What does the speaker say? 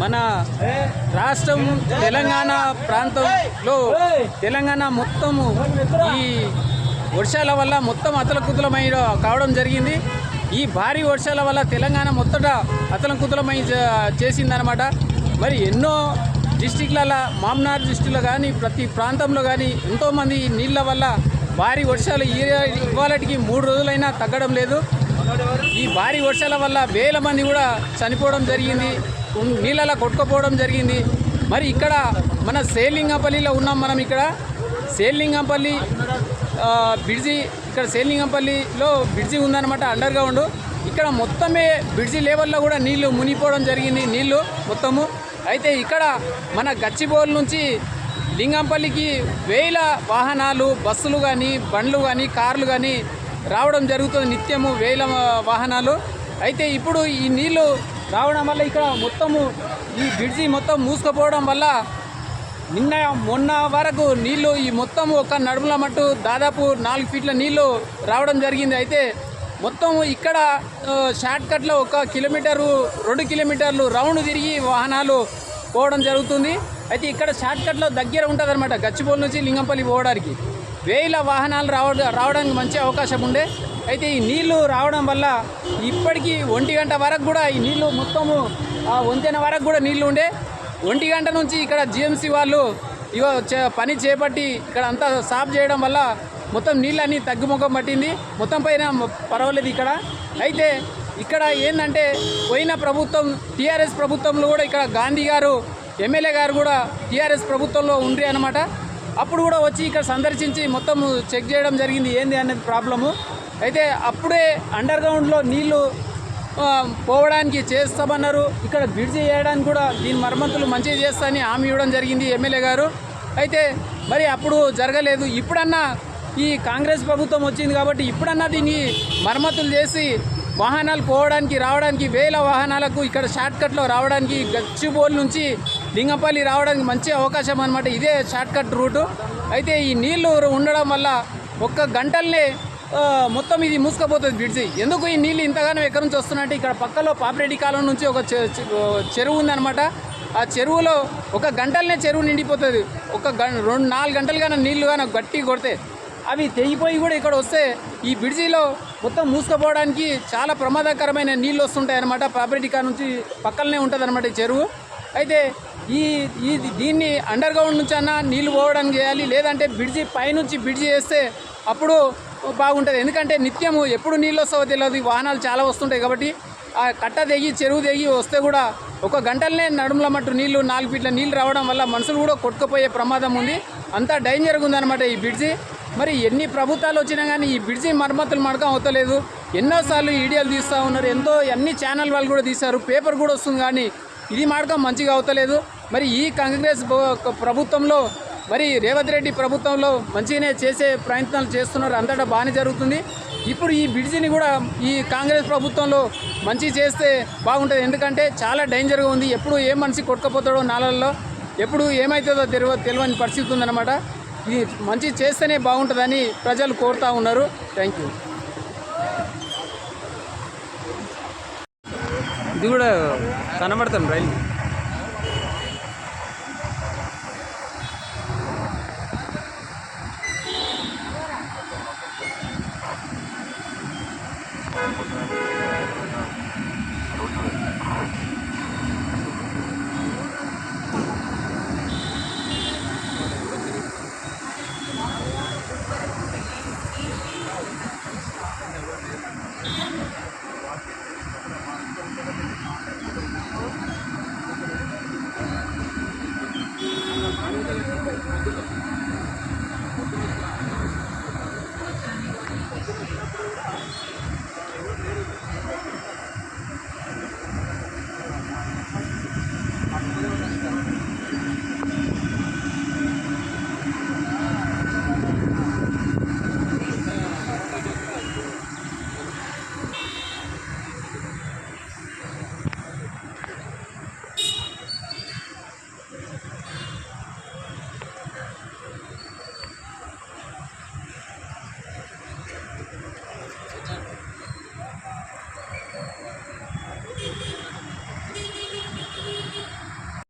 మన రాష్ట్రం తెలంగాణ ప్రాంతంలో తెలంగాణ మొత్తము ఈ వర్షాల వల్ల మొత్తం అతలకుతలమై కావడం జరిగింది. ఈ భారీ వర్షాల వల్ల తెలంగాణ మొత్తట అతలకుతలమై చేసిందనమాట. మరి ఎన్నో డిస్టిక్ల మామ్నార్ డిస్టిక్లో కానీ ప్రతి ప్రాంతంలో కానీ ఎంతోమంది నీళ్ళ వల్ల భారీ వర్షాలు ఇవాళకి 3 రోజులైనా తగ్గడం లేదు. ఈ భారీ వర్షాల వల్ల వేల మంది కూడా చనిపోవడం జరిగింది, నీళ్ళలా కొట్టుకుపోవడం జరిగింది. మరి ఇక్కడ మన సేలింగంపల్లిలో ఉన్నాం మనం. ఇక్కడ సేలింగంపల్లి బ్రిడ్జి, ఇక్కడ సేలింగంపల్లిలో బ్రిడ్జి ఉందన్నమాట, అండర్ గ్రౌండ్. ఇక్కడ మొత్తమే బ్రిడ్జి లెవెల్లో కూడా నీళ్లు మునిగిపోవడం జరిగింది, నీళ్లు మొత్తము. అయితే ఇక్కడ మన గచ్చిబౌలి నుంచి లింగంపల్లికి వేల వాహనాలు, బస్సులు కానీ బండ్లు కానీ కార్లు కానీ రావడం జరుగుతుంది, నిత్యము వేల వాహనాలు. అయితే ఇప్పుడు ఈ నీళ్లు రావడం వల్ల ఇక్కడ మొత్తము ఈ బ్రిడ్జి మొత్తం మూసుకుపోవడం వల్ల మొన్న వరకు నీళ్లు ఈ మొత్తం ఒక నడుముల మట్టు దాదాపు 4 ఫీట్ల నీళ్లు రావడం జరిగింది. అయితే మొత్తం ఇక్కడ షార్ట్ కట్లో 1 కిలోమీటరు 2 కిలోమీటర్లు రౌండ్ తిరిగి వాహనాలు పోవడం జరుగుతుంది. అయితే ఇక్కడ షార్ట్ కట్లో దగ్గర ఉంటుంది అనమాట, గచ్చిబౌలి నుంచి లింగంపల్లి పోవడానికి వేల వాహనాలు రావడానికి మంచి అవకాశం ఉండే. అయితే ఈ నీళ్లు రావడం వల్ల ఇప్పటికీ 1 గంట వరకు కూడా ఈ నీళ్లు మొత్తము ఆ వంతెన వరకు కూడా నీళ్లు ఉండే. 1 గంట నుంచి ఇక్కడ జిఎంసీ వాళ్ళు పని చేపట్టి ఇక్కడ అంతా సాఫ్ చేయడం వల్ల మొత్తం నీళ్ళన్నీ తగ్గుముఖం పట్టింది, మొత్తం పైన పర్వాలేదు ఇక్కడ. అయితే ఇక్కడ ఏంటంటే పోయిన ప్రభుత్వం టీఆర్ఎస్ ప్రభుత్వంలో కూడా ఇక్కడ గాంధీ గారు ఎమ్మెల్యే గారు కూడా టీఆర్ఎస్ ప్రభుత్వంలో ఉండ్రి అనమాట. అప్పుడు కూడా వచ్చి ఇక్కడ సందర్శించి మొత్తం చెక్ చేయడం జరిగింది ఏంది అనేది ప్రాబ్లము. అయితే అప్పుడే అండర్ గ్రౌండ్లో నీళ్లు పోవడానికి చేస్తామన్నారు, ఇక్కడ బ్రిడ్జి చేయడానికి కూడా దీని మరమ్మతులు మంచిగా చేస్తామని హామీ ఇవ్వడం జరిగింది ఎమ్మెల్యే గారు. అయితే మరి అప్పుడు జరగలేదు. ఇప్పుడన్నా ఈ కాంగ్రెస్ ప్రభుత్వం వచ్చింది కాబట్టి ఇప్పుడన్నా దీన్ని మరమ్మతులు చేసి వాహనాలు పోవడానికి రావడానికి వేల వాహనాలకు ఇక్కడ షార్ట్కట్లో రావడానికి గచ్చిబౌలి నుంచి లింగంపల్లి రావడానికి మంచి అవకాశం అనమాట, ఇదే షార్ట్కట్ రూటు. అయితే ఈ నీళ్లు ఉండడం వల్ల 1 గంటలనే మొత్తం ఇది మూసుకుపోతుంది బ్రిడ్జి. ఎందుకు ఈ నీళ్ళు ఇంతగానో ఎక్కడి నుంచి వస్తున్నట్టు ఇక్కడ పక్కలో పాపిరెడ్డి కాలం నుంచి ఒక చెరువు ఉందన్నమాట. ఆ చెరువులో 1 గంటలనే చెరువు నిండిపోతుంది. 4 గంటలు కానీ నీళ్లు కానీ గట్టి కొడితే అవి తెగిపోయి కూడా ఇక్కడ వస్తే ఈ బ్రిడ్జిలో మొత్తం మూసుకుపోవడానికి చాలా ప్రమాదకరమైన నీళ్ళు వస్తుంటాయి అన్నమాట. పాపిరెడ్డి కాలం నుంచి పక్కనే ఉంటుంది అనమాట ఈ చెరువు. అయితే దీన్ని అండర్ గ్రౌండ్ నుంచి అన్నా నీళ్లు పోవడానికి చేయాలి, లేదంటే బ్రిడ్జి పైనుంచి బ్రిడ్జి చేస్తే అప్పుడు బాగుంటుంది. ఎందుకంటే నిత్యము ఎప్పుడు నీళ్ళు వస్తావో తెలియదు, వాహనాలు చాలా వస్తుంటాయి కాబట్టి ఆ కట్ట తెగి చెరువు తెగి వస్తే కూడా 1 గంటలనే నడుముల మట్టు నీళ్లు 4 ఫీట్ల నీళ్ళు రావడం వల్ల మనుషులు కూడా కొట్టుకుపోయే ప్రమాదం ఉంది. అంతా డేంజర్గా ఉందన్నమాట ఈ బ్రిడ్జి. మరి ఎన్ని ప్రభుత్వాలు వచ్చినా కానీ ఈ బ్రిడ్జి మరమ్మతులు మడకం అవుతలేదు. ఎన్నోసార్లు వీడియోలు తీస్తూ ఉన్నారు, అన్ని ఛానల్ వాళ్ళు కూడా తీశారు, పేపర్ కూడా వస్తుంది, కానీ ఇది మడకం మంచిగా అవుతలేదు. మరి ఈ కాంగ్రెస్ ప్రభుత్వంలో మరి రేవంత్ రెడ్డి ప్రభుత్వంలో మంచిగానే చేసే ప్రయత్నాలు చేస్తున్నారు, అంతటా బాగానే జరుగుతుంది. ఇప్పుడు ఈ బ్రిడ్జిని కూడా ఈ కాంగ్రెస్ ప్రభుత్వంలో మంచి చేస్తే బాగుంటుంది. ఎందుకంటే చాలా డేంజర్గా ఉంది, ఎప్పుడు ఏ మనిషి కొట్టుకుపోతాడో నాలల్లో, ఎప్పుడు ఏమవుతుందో తెలియని పరిస్థితి ఉందన్నమాట. ఇది మంచి చేస్తేనే బాగుంటుందని ప్రజలు కోరుతూ ఉన్నారు. Thank you. ఇది కూడా కనబడతాను రైలు.